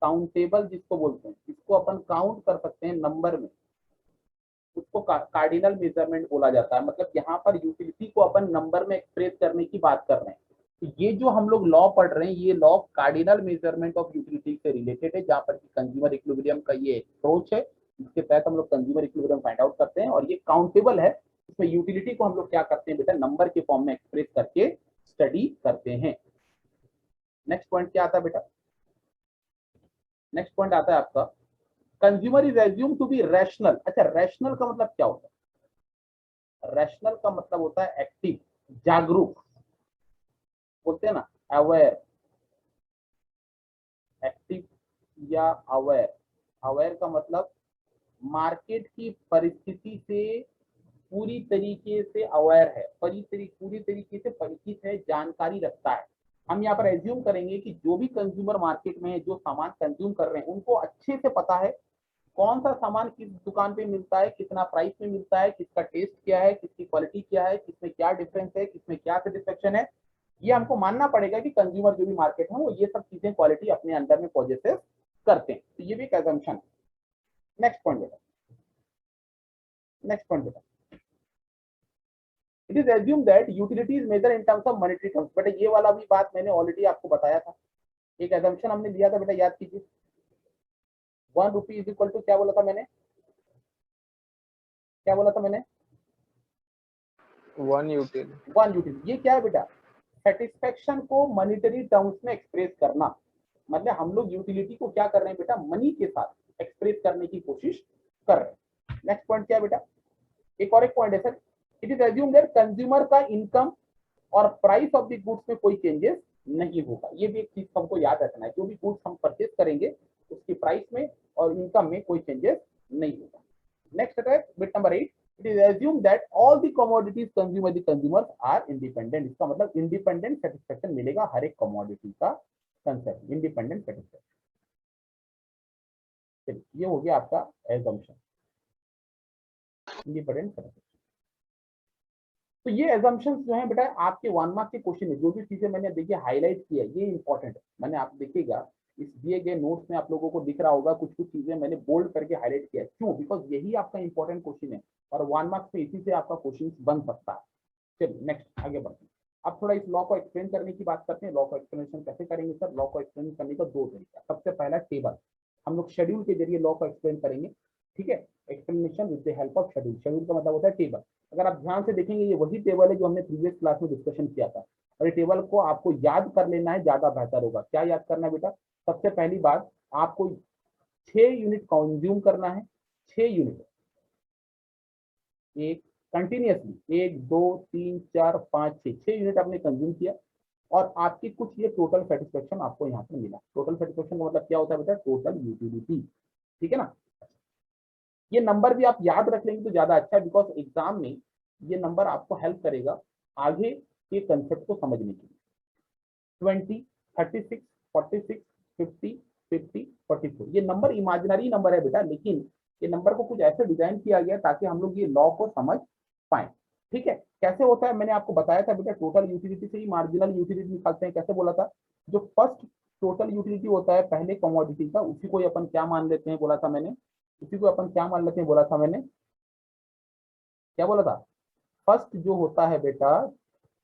S1: काउंटेबल जिसको बोलते हैं, जिसको अपन काउंट कर सकते हैं नंबर में, उसको कार्डिनल मेजरमेंट बोला जाता है। मतलब यहाँ पर यूटिलिटी को अपन नंबर में एक्सप्रेस करने की बात कर रहे हैं। तो ये जो हम लोग लॉ पढ़ रहे हैं, ये law cardinal measurement of utility से रिलेटेड है, जहाँ पर कंज्यूमर इक्विलिब्रियम का ये अप्रोच है, इसके तहत हम लोग कंज्यूमर इक्विलिब्रियम फाइंड आउट करते हैं और ये काउंटेबल है। इसमें यूटिलिटी को हम लोग क्या करते हैं बेटा, नंबर के फॉर्म में एक्सप्रेस करके स्टडी करते हैं। नेक्स्ट पॉइंट क्या आता है बेटा? नेक्स्ट पॉइंट आता है आपका consumer is assume to be rational. अच्छा रैशनल का मतलब क्या होता है? रैशनल का मतलब होता है एक्टिव, जागरूक, बोलते हैं ना अवेयर, एक्टिव, या अवेयर। अवेयर का मतलब मार्केट की परिस्थिति से पूरी तरीके से अवेयर है, पूरी तरीके से परिचित है, जानकारी रखता है। हम यहाँ पर एज्यूम करेंगे कि जो भी कंज्यूमर मार्केट में है, जो सामान कंज्यूम कर रहे हैं, उनको अच्छे से पता है कौन सा सामान किस दुकान पे मिलता है, कितना प्राइस में मिलता है, किसका टेस्ट क्या है, किसकी क्वालिटी क्या है, किसमें क्या डिफरेंस है, किसमें क्या सेटिस्फेक्शन है। ये हमको मानना पड़ेगा कि कंज्यूमर जो भी मार्केट है वो ये सब चीजें क्वालिटी अपने अंदर में पॉजिटिव करते हैं। तो ये भी एक एजम्पशन है। नेक्स्ट पॉइंट बेटा, नेक्स्ट पॉइंट बेटा, it is assume that utilities measure in terms of monetary terms. बेटा ये वाला भी बात मैंने ऑलरेडी आपको बताया था, एक एजम्पशन हमने लिया था बेटा, याद कीजिए। 1 रुपी इज इक्वल टू क्या बोला था मैंने, क्या बोला था मैंने,
S2: 1 यूटिल।
S1: 1 यूटिल। ये क्या है बेटा, सेटिस्फेक्शन को मॉनेटरी टर्म्स में एक्सप्रेस करना। मतलब हम लोग यूटिलिटी को क्या कर रहे हैं बेटा, मनी के साथ एक्सप्रेस करने की कोशिश कर रहे हैं। नेक्स्ट पॉइंट क्या है बेटा, एक और एक पॉइंट है sir, it is assume that consumer का इनकम और प्राइस ऑफ द गुड्स में कोई चेंजेस नहीं होगा। ये भी एक चीज हमको याद रखना है, जो भी गुड्स हम परचेज करेंगे उसकी प्राइस में और इनकम में कोई चेंजेस नहीं होगा। नेक्स्ट है bit number 8, it is assume that all the commodities consume the consumers are independent. इसका मतलब इंडिपेंडेंट सेटिस्फेक्शन मिलेगा हर एक कमोडिटी का कंसेप्ट, इंडिपेंडेंट सेटिस्फेक्शन। ये हो गया आपका एजम्पशन, इंडिपेंडेंट सेटिस्फेक्शन। तो ये एजम्पशंस जो है बेटा आपके 1 मार्क के क्वेश्चन में जो भी चीजें मैंने देखिए हाईलाइट किया ये इंपॉर्टेंट है। मैंने आप देखिएगा इस दिए गए नोट्स में आप लोगों को दिख रहा होगा कुछ कुछ चीजें मैंने बोल्ड करके हाईलाइट किया। क्यों? बिकॉज यही आपका इंपॉर्टेंट क्वेश्चन है और 1 मार्क्स में इसी से आपका क्वेश्चन बन सकता है। चलिए नेक्स्ट आगे बढ़ते हैं। अब थोड़ा इस लॉ को एक्सप्लेन करने की बात करते हैं। लॉ को एक्सप्लेनेशन कैसे करेंगे सर? लॉ को एक्सप्लेन करने का 2 तरीका। सबसे पहला टेबल, हम लोग शेड्यूल के जरिए लॉ को एक्सप्लेन करेंगे। ठीक है, explanation with the help of schedule. Schedule का मतलब होता है टेबल। अगर आप ध्यान से देखेंगे ये वही टेबल है जो हमने प्रीवियस क्लास में डिस्कशन किया था और ये टेबल को आपको याद कर लेना है, ज्यादा बेहतर होगा। क्या याद करना है बेटा? सबसे पहली बात आपको 6 यूनिट कंज्यूम करना है, 6 यूनिट एक कंटिन्यूअसली, 1 2 3 4 5 6 यूनिट आपने कंज्यूम किया और आपकी कुछ ये टोटल सेटिस्फेक्शन आपको यहाँ पर मिला। टोटल सेटिस्फेक्शन का मतलब क्या होता है बेटा? Total utility. ठीक है ना? ये नंबर भी आप याद रख लेंगे तो ज्यादा अच्छा है, बिकॉज एग्जाम में ये नंबर आपको हेल्प करेगा आगे के कंसेप्ट को समझने के लिए। 20 36 46 50 50 44 ये नंबर इमेजिनरी नंबर है बेटा, लेकिन ये नंबर को कुछ ऐसे डिजाइन किया गया ताकि हम लोग ये लॉ को समझ पाए। ठीक है, कैसे होता है मैंने आपको बताया था बेटा, टोटल यूटिलिटी से ही मार्जिनल यूटिलिटी निकालते हैं। कैसे बोला था? जो फर्स्ट टोटल यूटिलिटी होता है पहले कमोडिटी का, उसी को अपन क्या मान लेते हैं बोला था मैंने, उसी को अपन क्या मान लेते हैं बोला था मैंने, क्या बोला था? फर्स्ट जो होता है बेटा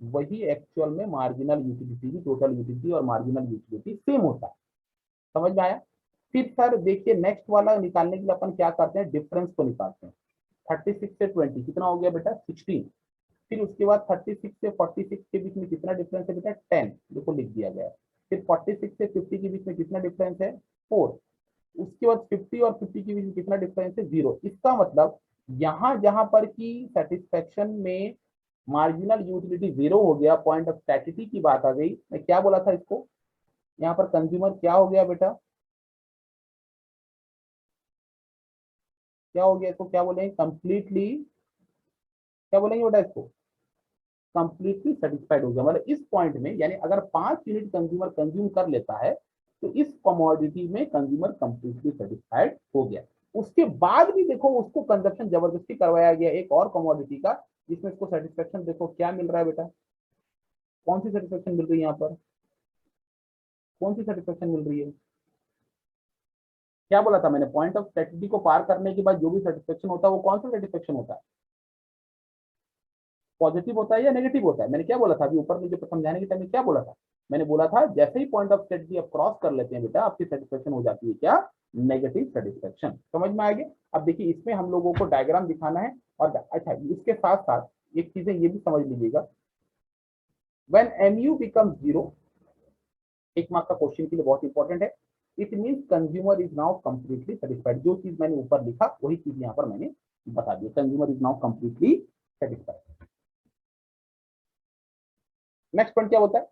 S1: वही एक्चुअल में मार्जिनल यूटिलिटी की, टोटल यूटिलिटी और मार्जिनल यूटिलिटी सेम होता है। समझ में आया? फिर सर देखिए नेक्स्ट वाला निकालने के लिए अपन क्या करते हैं, डिफरेंस को निकालते हैं। 36 से 20 कितना हो गया बेटा? 16। फिर उसके बाद 36 से 46 के बीच में कितना डिफरेंस है बेटा? 10। देखो लिख दिया गया है। फिर 46 से 50 के बीच में कितना डिफरेंस है? 4। उसके बाद 50 और 50 के बीच में कितना डिफरेंस है? 0। इसका मतलब यहाँ जहां पर की सेटिस्फेक्शन में मार्जिनल यूटिलिटी 0 हो गया, पॉइंट ऑफ स्टैटिटी की बात आ गई। मैं क्या बोला था इसको? यहाँ पर कंज्यूमर क्या हो गया बेटा? क्या हो गया इसको? क्या बोलेंगे? कंप्लीटली, क्या बोलेंगे बेटा इसको? कंप्लीटली सेटिस्फाइड हो गया। मतलब इस पॉइंट में यानी अगर 5 यूनिट कंज्यूमर कंज्यूम कर लेता है तो इस कमोडिटी में कंज्यूमर कंप्लीटली सेटिस्फाइड हो गया। उसके बाद भी देखो उसको कंजप्शन जबरदस्ती करवाया गया एक और कमोडिटी का, जिसमें इसको सेटिस्फेक्शन देखो क्या मिल रहा है बेटा? कौन सी सेटिस्फेक्शन मिल रही है यहाँ पर? कौन सी सेटिस्फेक्शन मिल रही है? क्या बोला था मैंने? पॉइंट ऑफ स्टैटिटी को पार करने के बाद जो भी सेटिस्फेक्शन होता है वो कौन सा सेटिस्फेक्शन होता है? पॉजिटिव होता है या नेगेटिव होता है? मैंने क्या बोला था अभी ऊपर में जो समझाने के टाइम में क्या बोला था? मैंने बोला था जैसे ही पॉइंट ऑफ स्टैटिटी आप क्रॉस कर लेते हैं बेटा आपकी सेटिस्फेक्शन हो जाती है क्या? Negative satisfaction. समझ में आ गया? अब देखिए इसमें हम लोगों को डायग्राम दिखाना है और अच्छा इसके साथ साथ एक चीजें ये भी समझ लीजिएगा, व्हेन MU बिकम्स 0, 1 मार्क का क्वेश्चन के लिए बहुत इंपॉर्टेंट है, it means consumer is now completely satisfied. जो चीज मैंने ऊपर लिखा वही चीज यहाँ पर मैंने बता दी, consumer is now completely satisfied. Next point क्या होता है?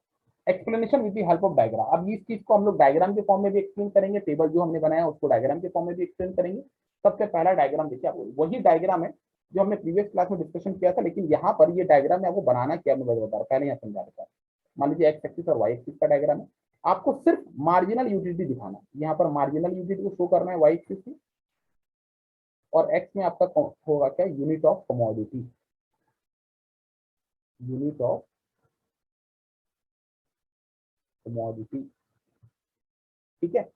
S1: Explanation with the help of diagram. अब इस चीज को हम लोग डायग्राम के फॉर्म में भी एक्सप्लेन करेंगे, टेबल जो हमने बनाया उसको डायग्राम के फॉर्म में भी एक्सप्लेन करेंगे। सबसे पहला डायग्राम देखिए, आप वही डायग्राम है जो हमने प्रीवियस क्लास में डिस्कशन किया था, लेकिन यहाँ पर ये डायग्राम में आपको बनाना क्या मैं बता रहा हूँ, पहले यहाँ समझा देता हूँ। मान लीजिए एक्स एक्सिस और वाई एक्सिस का डायग्राम है, आपको सिर्फ मार्जिनल यूटिलिटी दिखाना है। यहाँ पर मार्जिनल यूटिलिटी को शो करना है वाई एक्सिस में, और एक्स में आपका होगा क्या, unit of commodity, unit of commodity. ठीक है,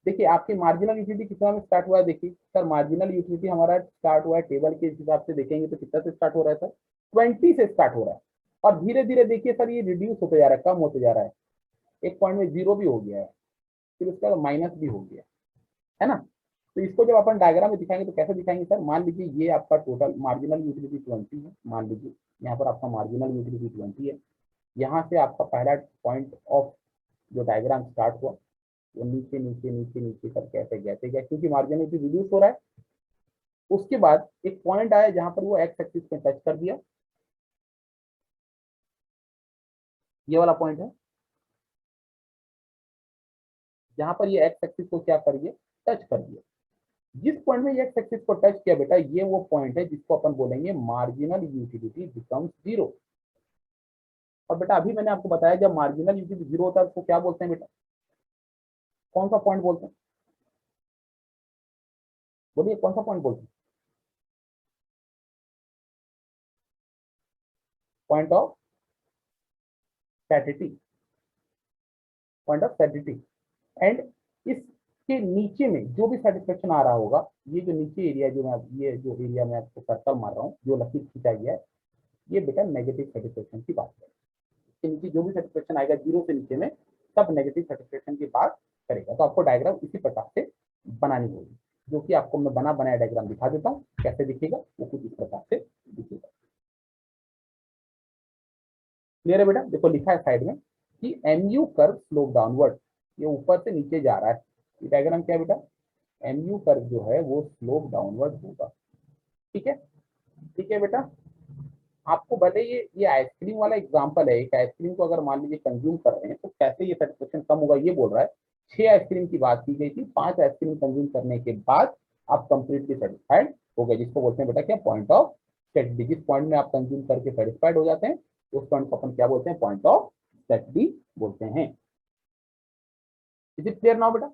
S1: देखिए आपकी मार्जिनल यूटिलिटी कितना में स्टार्ट हुआ है, देखिए सर मार्जिनल यूटिलिटी हमारा स्टार्ट हुआ है, टेबल के हिसाब से देखेंगे तो कितना से स्टार्ट हो रहा है सर, 20 से स्टार्ट हो रहा है, और धीरे धीरे देखिए सर ये रिड्यूस होते जा रहा है, कम होते जा रहा है, एक पॉइंट में जीरो भी हो गया है, फिर उसका माइनस भी हो गया है ना। तो इसको जब अपन डायग्राम में दिखाएंगे तो कैसे दिखाएंगे सर, मान लीजिए ये आपका टोटल मार्जिनल यूटिलिटी 20 है, मान लीजिए यहाँ पर आपका मार्जिनल यूटिलिटी 20 है, यहाँ से आपका पहला पॉइंट ऑफ जो डायग्राम स्टार्ट हुआ वो नीचे नीचे नीचे नीचे करके ऐसे गया, क्योंकि मार्जिनल यूटिलिटी रिड्यूस हो रहा है। उसके बाद एक पॉइंट आया जहां पर वो एक्स एक्सिस पे टच कर दिया, ये वाला पॉइंट है जहां पर ये एक्स एक्सिस को क्या करिए, टच कर दिया। जिस पॉइंट में ये एक्स एक्सिस को टच किया बेटा, ये वो पॉइंट है जिसको अपन बोलेंगे मार्जिनल यूटिलिटी बिकम्स जीरो। और बेटा अभी मैंने आपको बताया जब मार्जिनल यूटिलिटी जीरो होता है उसको क्या बोलते हैं बेटा, कौन सा पॉइंट बोलते हैं, बोलिए कौन सा पॉइंट बोलते हैं, point of satiety, point of satiety. And इसके नीचे में जो भी सेटिस्फेक्शन आ रहा होगा, ये जो नीचे एरिया जो मैं ये जो एरिया में आपको सर्कल मार रहा हूँ जो लकीर खींचा गया है, ये बेटा नेगेटिव सेटिस्फेक्शन की बात है। इसके नीचे जो भी सेटिस्फेक्शन आएगा जीरो से नीचे में, सब नेगेटिव सेटिस्फेक्शन की बात करेगा। तो आपको डायग्राम इसी प्रकार से बनानी होगी, जो कि आपको मैं बना बनाया डायग्राम दिखा देता हूँ, कैसे दिखेगा वो कुछ इस प्रकार से दिखेगा। क्लियर है बेटा, देखो लिखा है साइड में कि MU कर्व स्लोप डाउनवर्ड, ये ऊपर से नीचे जा रहा है। ये डायग्राम क्या है बेटा, MU कर्व जो है वो स्लोप डाउनवर्ड होगा। ठीक है, ठीक है बेटा। आपको भले ये आइसक्रीम वाला एग्जांपल है, एक आइसक्रीम को अगर मान लीजिए कंज्यूम कर रहे हैं तो कैसे ये सेटिस्फेक्शन कम होगा, ये बोल रहा है। 6 आइसक्रीम की बात की गई थी, 5 आइसक्रीम कंज्यूम करने के बाद आप कंप्लीटली सेटिस्फाइड हो गए, जिसको बोलते हैं बेटा क्या, पॉइंट ऑफ सेटिस्फेक्शन। जिस पॉइंट में आप कंज्यूम करके सेटिस्फाइड हो जाते हैं उस पॉइंट को अपन क्या बोलते हैं, पॉइंट ऑफ सेटिस्फेक्शन बोलते हैं। इज इट क्लियर नाउ बेटा।